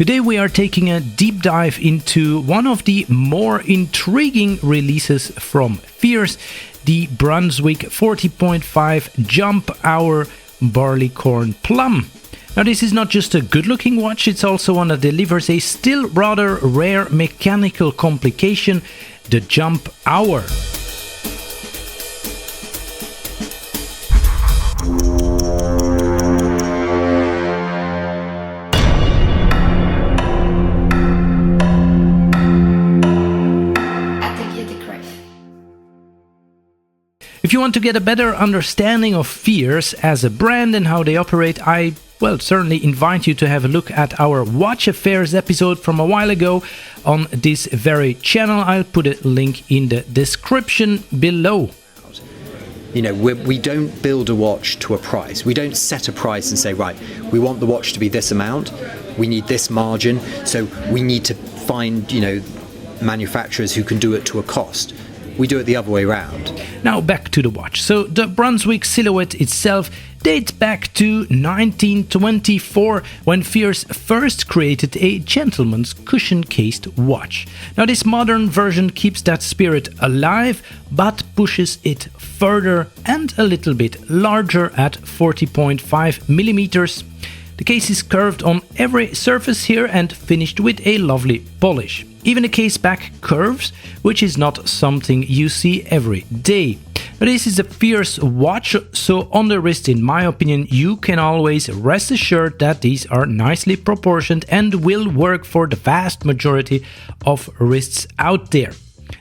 Today we are taking a deep dive into one of the more intriguing releases from Fears, the Brunswick 40.5 Jump Hour Barleycorn Plum. Now this is not just a good-looking watch, it's also one that delivers a still rather rare mechanical complication, the Jump Hour. If you want to get a better understanding of Fears as a brand and how they operate, I certainly invite you to have a look at our Watch Affairs episode from a while ago on this very channel. I'll put a link in the description below. You know, we don't build a watch to a price. We don't set a price and say, right, we want the watch to be this amount, we need this margin, so we need to find, manufacturers who can do it to a cost. We do it the other way around. Now back to the watch. So the Brunswick silhouette itself dates back to 1924 when Fears first created a gentleman's cushion-cased watch. Now this modern version keeps that spirit alive but pushes it further and a little bit larger at 40.5 millimeters. The case is curved on every surface here and finished with a lovely polish. Even the Caseback curves, which is not something you see every day. But this is a Fears watch, so on the wrist, in my opinion, you can always rest assured that these are nicely proportioned and will work for the vast majority of wrists out there.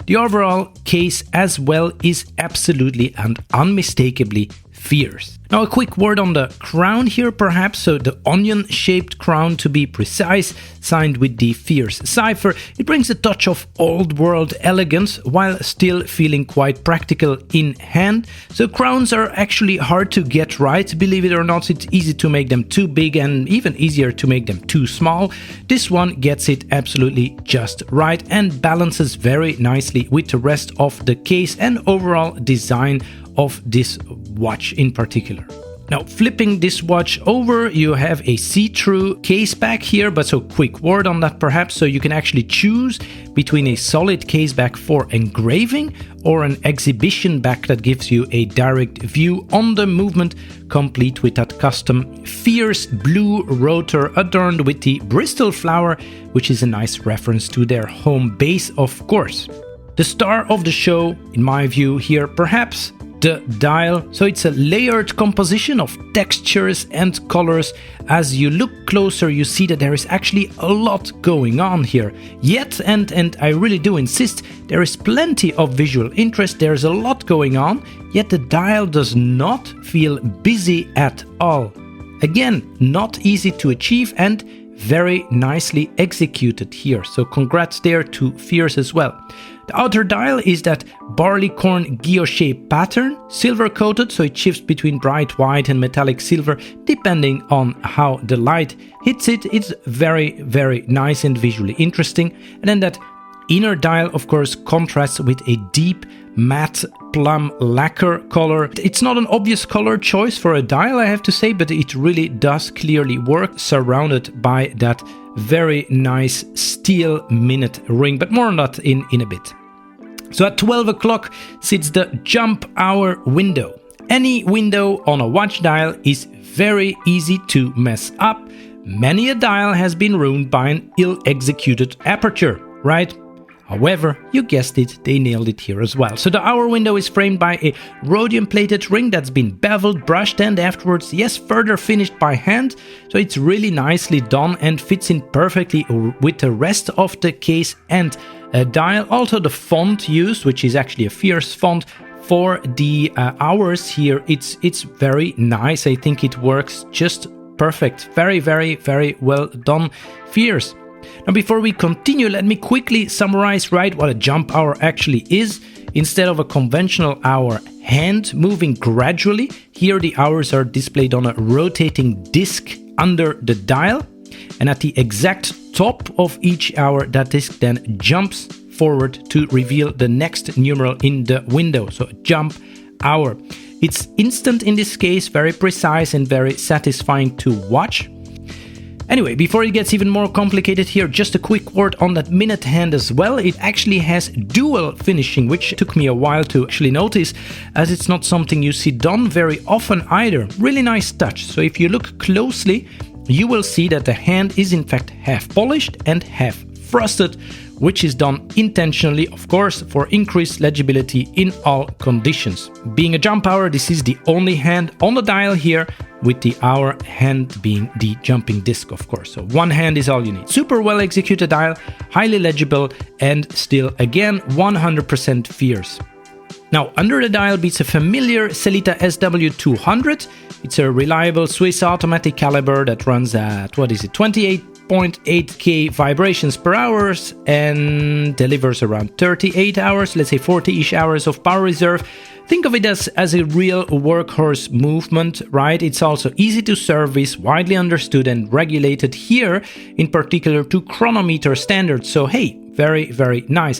The overall case as well is absolutely and unmistakably Fears. Now a quick word on the crown here perhaps, so the onion-shaped crown to be precise, signed with the Fears cipher. It brings a touch of old-world elegance while still feeling quite practical in hand. So crowns are actually hard to get right, believe it or not. It's easy to make them too big and even easier to make them too small. This one gets it absolutely just right and balances very nicely with the rest of the case and overall design of this watch in particular. Now flipping this watch over, you have a see-through case back here, but so quick word on that perhaps, so you can actually choose between a solid case back for engraving or an exhibition back that gives you a direct view on the movement, complete with that custom Fears blue rotor adorned with the Bristol flower, which is a nice reference to their home base of course. The star of the show, in my view here perhaps, the dial. So it's a layered composition of textures and colors. As you look closer, you see that there is actually a lot going on here. Yet, and I really do insist, there is plenty of visual interest, there's a lot going on, yet the dial does not feel busy at all. Again, not easy to achieve and very nicely executed here. So congrats there to Fears as well. The outer dial is that barleycorn guilloche pattern, silver coated, so it shifts between bright white and metallic silver depending on how the light hits it. It's very, very nice and visually interesting. And then that inner dial of course contrasts with a deep matte plum lacquer color. It's not an obvious color choice for a dial, I have to say, but it really does clearly work, surrounded by that very nice steel minute ring, but more on that in a bit. So at 12 o'clock sits the jump hour window. Any window on a watch dial is very easy to mess up. Many a dial has been ruined by an ill-executed aperture, right? However, you guessed it, they nailed it here as well. So the hour window is framed by a rhodium-plated ring that's been beveled, brushed, and afterwards, yes, further finished by hand. So it's really nicely done and fits in perfectly with the rest of the case and dial. Also the font used, which is actually a Fears font for the hours here, it's very nice. I think it works just perfect. Very, very, very well done, Fears. Now before we continue, let me quickly summarize what a jump hour actually is. Instead of a conventional hour hand moving gradually, here the hours are displayed on a rotating disc under the dial, and at the exact top of each hour that disc then jumps forward to reveal the next numeral in the window, so a jump hour. It's instant in this case, very precise and very satisfying to watch. Anyway, before it gets even more complicated here, just a quick word on that minute hand as well. It actually has dual finishing, which took me a while to actually notice, as it's not something you see done very often either. Really nice touch. So if you look closely, you will see that the hand is in fact half polished and half frosted, which is done intentionally, of course, for increased legibility in all conditions. Being a jump hour, this is the only hand on the dial here, with the hour hand being the jumping disc, of course. So one hand is all you need. Super well executed dial, highly legible, and still, again, 100% Fears. Now, under the dial beats a familiar Sellita SW200. It's a reliable Swiss automatic caliber that runs at, 28.8K vibrations per hour and delivers around 38 hours, let's say 40-ish hours of power reserve. Think of it as a real workhorse movement, right? It's also easy to service, widely understood and regulated here, in particular to chronometer standards. So hey, very, very nice.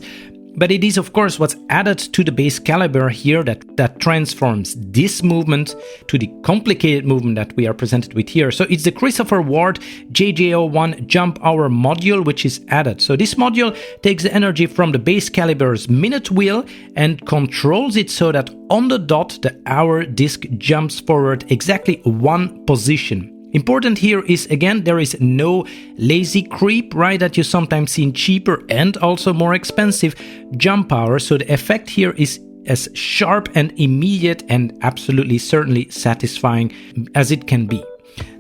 But it is, of course, what's added to the base caliber here that transforms this movement to the complicated movement that we are presented with here. So it's the Christopher Ward JJ01 jump hour module which is added. So this module takes the energy from the base caliber's minute wheel and controls it so that on the dot the hour disc jumps forward exactly one position. Important here is, again, there is no lazy creep, right, that you sometimes see in cheaper and also more expensive jump hours. So the effect here is as sharp and immediate and absolutely certainly satisfying as it can be.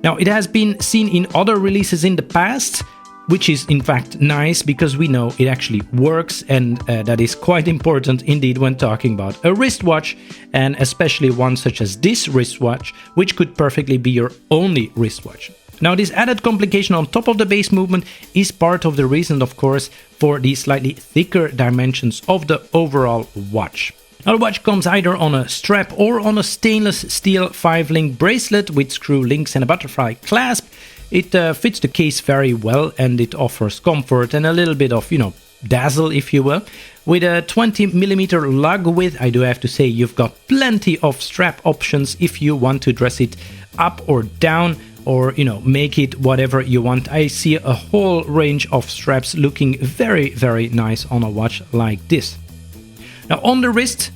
Now, it has been seen in other releases in the past, which is in fact nice because we know it actually works, and that is quite important indeed when talking about a wristwatch, and especially one such as this wristwatch, which could perfectly be your only wristwatch. Now, this added complication on top of the base movement is part of the reason, of course, for the slightly thicker dimensions of the overall watch. Now, the watch comes either on a strap or on a stainless steel 5-link bracelet with screw links and a butterfly clasp. It fits the case very well, and it offers comfort and a little bit of, dazzle, if you will. With a 20mm lug width, I do have to say you've got plenty of strap options if you want to dress it up or down, or, make it whatever you want. I see a whole range of straps looking very, very nice on a watch like this. Now, on the wrist,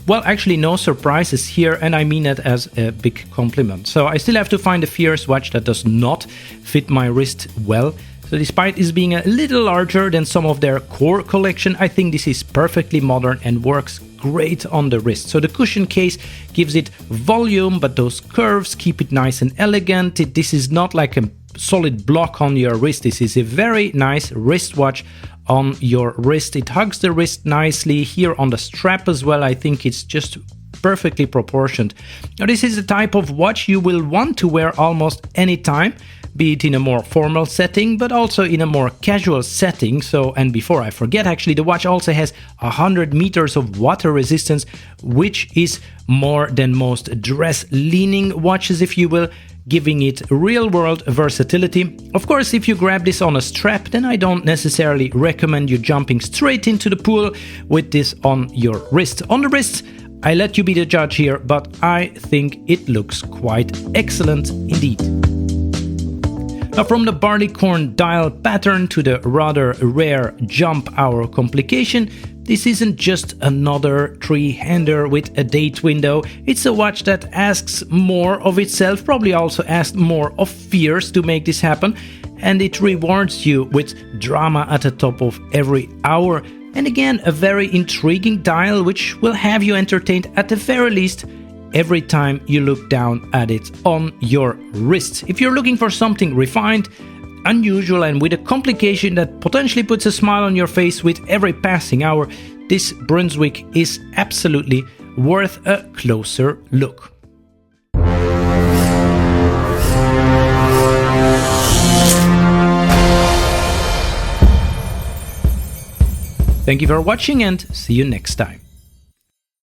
well, actually no surprises here, and I mean that as a big compliment. So I still have to find a Fears watch that does not fit my wrist well. So despite this being a little larger than some of their core collection, I think this is perfectly modern and works great on the wrist. So the cushion case gives it volume, but those curves keep it nice and elegant. This is not like a solid block on your wrist. This is a very nice wristwatch on your wrist. It hugs the wrist nicely here on the strap as well. I think it's just perfectly proportioned. Now, this is the type of watch you will want to wear almost any time, be it in a more formal setting, but also in a more casual setting. So, and before I forget, actually, the watch also has 100 meters of water resistance, which is more than most dress-leaning watches, if you will, giving it real-world versatility. Of course, if you grab this on a strap, then I don't necessarily recommend you jumping straight into the pool with this on your wrist. On the wrist, I let you be the judge here, but I think it looks quite excellent indeed. Now, from the Barleycorn dial pattern to the rather rare jump hour complication, this isn't just another three-hander with a date window. It's a watch that asks more of itself, probably also asked more of Fears to make this happen, and it rewards you with drama at the top of every hour. And again, a very intriguing dial which will have you entertained at the very least every time you look down at it on your wrist. If you're looking for something refined, unusual, and with a complication that potentially puts a smile on your face with every passing hour, this Brunswick is absolutely worth a closer look. Thank you for watching, and see you next time.